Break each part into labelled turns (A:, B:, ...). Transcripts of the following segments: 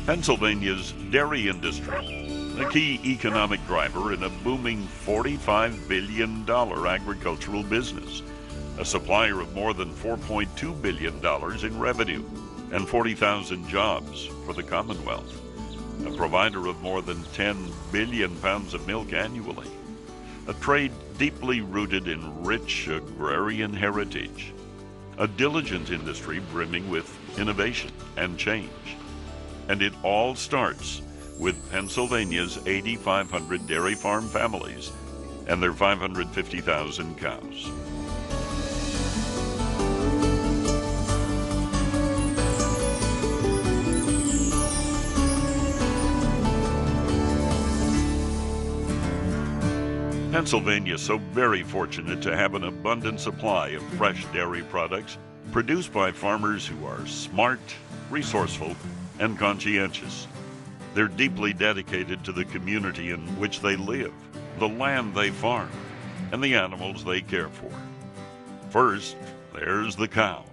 A: Pennsylvania's dairy industry, a key economic driver in a booming $45 billion agricultural business, a supplier of more than $4.2 billion in revenue and 40,000 jobs for the Commonwealth, a provider of more than 10 billion pounds of milk annually, a trade deeply rooted in rich agrarian heritage, a diligent industry brimming with innovation and change. And it all starts with Pennsylvania's 8,500 dairy farm families and their 550,000 cows. Pennsylvania is so very fortunate to have an abundant supply of fresh dairy products produced by farmers who are smart, resourceful, and conscientious. They're deeply dedicated to the community in which they live, the land they farm, and the animals they care for. First, there's the cow,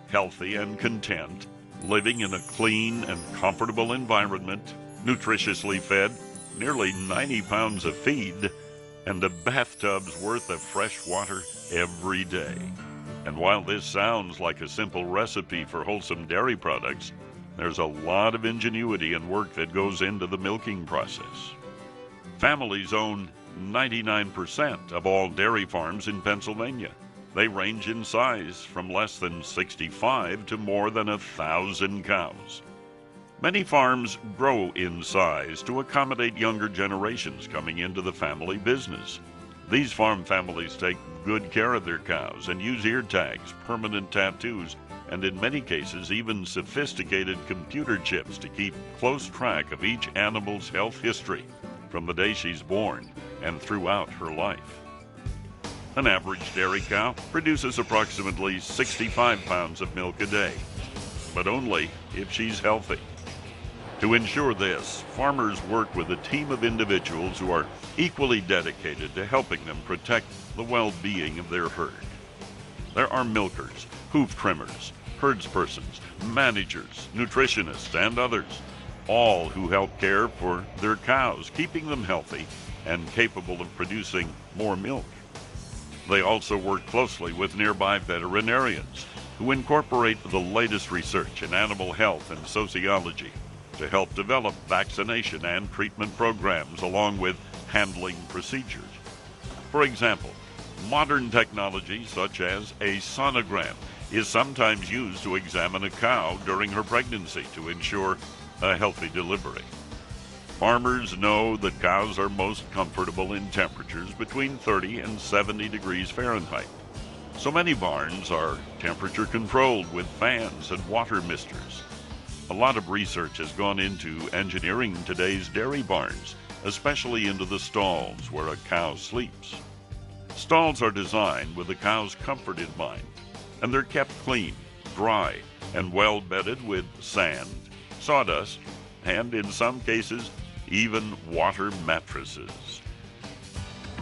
A: healthy and content, living in a clean and comfortable environment, nutritiously fed, nearly 90 pounds of feed, and a bathtub's worth of fresh water every day. And while this sounds like a simple recipe for wholesome dairy products, there's a lot of ingenuity and work that goes into the milking process. Families own 99% of all dairy farms in Pennsylvania. They range in size from less than 65 to more than 1,000 cows. Many farms grow in size to accommodate younger generations coming into the family business. These farm families take good care of their cows and use ear tags, permanent tattoos, and in many cases even sophisticated computer chips to keep close track of each animal's health history from the day she's born and throughout her life. An average dairy cow produces approximately 65 pounds of milk a day, but only if she's healthy. To ensure this, farmers work with a team of individuals who are equally dedicated to helping them protect the well-being of their herd. There are milkers, hoof trimmers, herdspersons, managers, nutritionists, and others, all who help care for their cows, keeping them healthy and capable of producing more milk. They also work closely with nearby veterinarians who incorporate the latest research in animal health and sociology to help develop vaccination and treatment programs along with handling procedures. For example, modern technology such as a sonogram is sometimes used to examine a cow during her pregnancy to ensure a healthy delivery. Farmers know that cows are most comfortable in temperatures between 30 and 70 degrees Fahrenheit. So many barns are temperature controlled with fans and water misters. A lot of research has gone into engineering today's dairy barns, especially into the stalls where a cow sleeps. Stalls are designed with the cow's comfort in mind, and they're kept clean, dry, and well bedded with sand, sawdust, and in some cases, even water mattresses.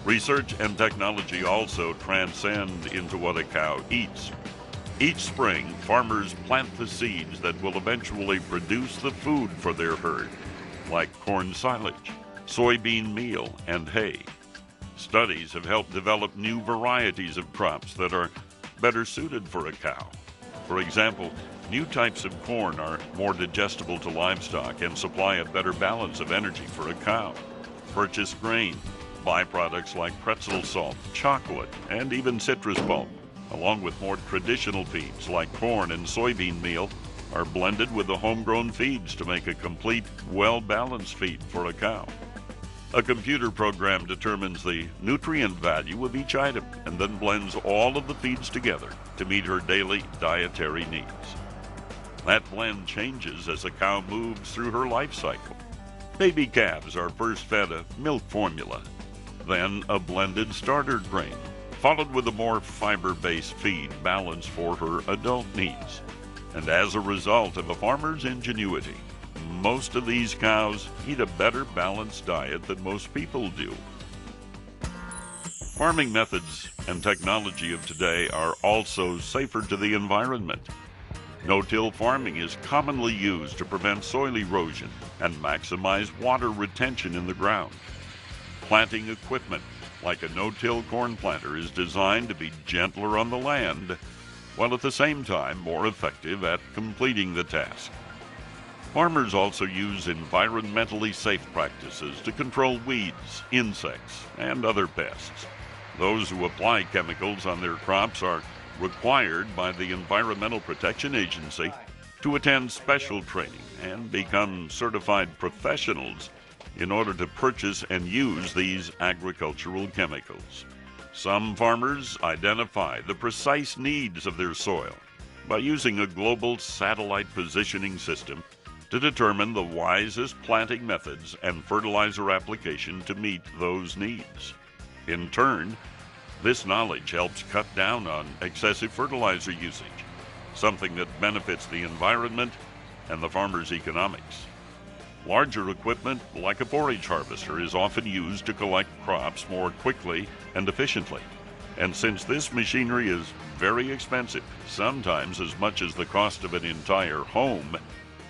A: Research and technology also transcend into what a cow eats. Each spring, farmers plant the seeds that will eventually produce the food for their herd, like corn silage, soybean meal, and hay. Studies have helped develop new varieties of crops that are better suited for a cow. For example, new types of corn are more digestible to livestock and supply a better balance of energy for a cow. Purchased grain, byproducts like pretzel salt, chocolate, and even citrus pulp, along with more traditional feeds like corn and soybean meal, are blended with the homegrown feeds to make a complete, well-balanced feed for a cow. A computer program determines the nutrient value of each item and then blends all of the feeds together to meet her daily dietary needs. That blend changes as a cow moves through her life cycle. Baby calves are first fed a milk formula, then a blended starter grain, followed with a more fiber-based feed balanced for her adult needs. And as a result of a farmer's ingenuity, most of these cows eat a better balanced diet than most people do. Farming methods and technology of today are also safer to the environment. No-till farming is commonly used to prevent soil erosion and maximize water retention in the ground. Planting equipment, like a no-till corn planter, is designed to be gentler on the land, while at the same time more effective at completing the task. Farmers also use environmentally safe practices to control weeds, insects, and other pests. Those who apply chemicals on their crops are required by the Environmental Protection Agency to attend special training and become certified professionals in order to purchase and use these agricultural chemicals. Some farmers identify the precise needs of their soil by using a global satellite positioning system to determine the wisest planting methods and fertilizer application to meet those needs. In turn, this knowledge helps cut down on excessive fertilizer usage, something that benefits the environment and the farmer's economics. Larger equipment, like a forage harvester, is often used to collect crops more quickly and efficiently. And since this machinery is very expensive, sometimes as much as the cost of an entire home,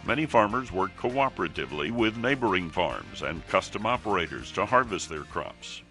A: many farmers work cooperatively with neighboring farms and custom operators to harvest their crops.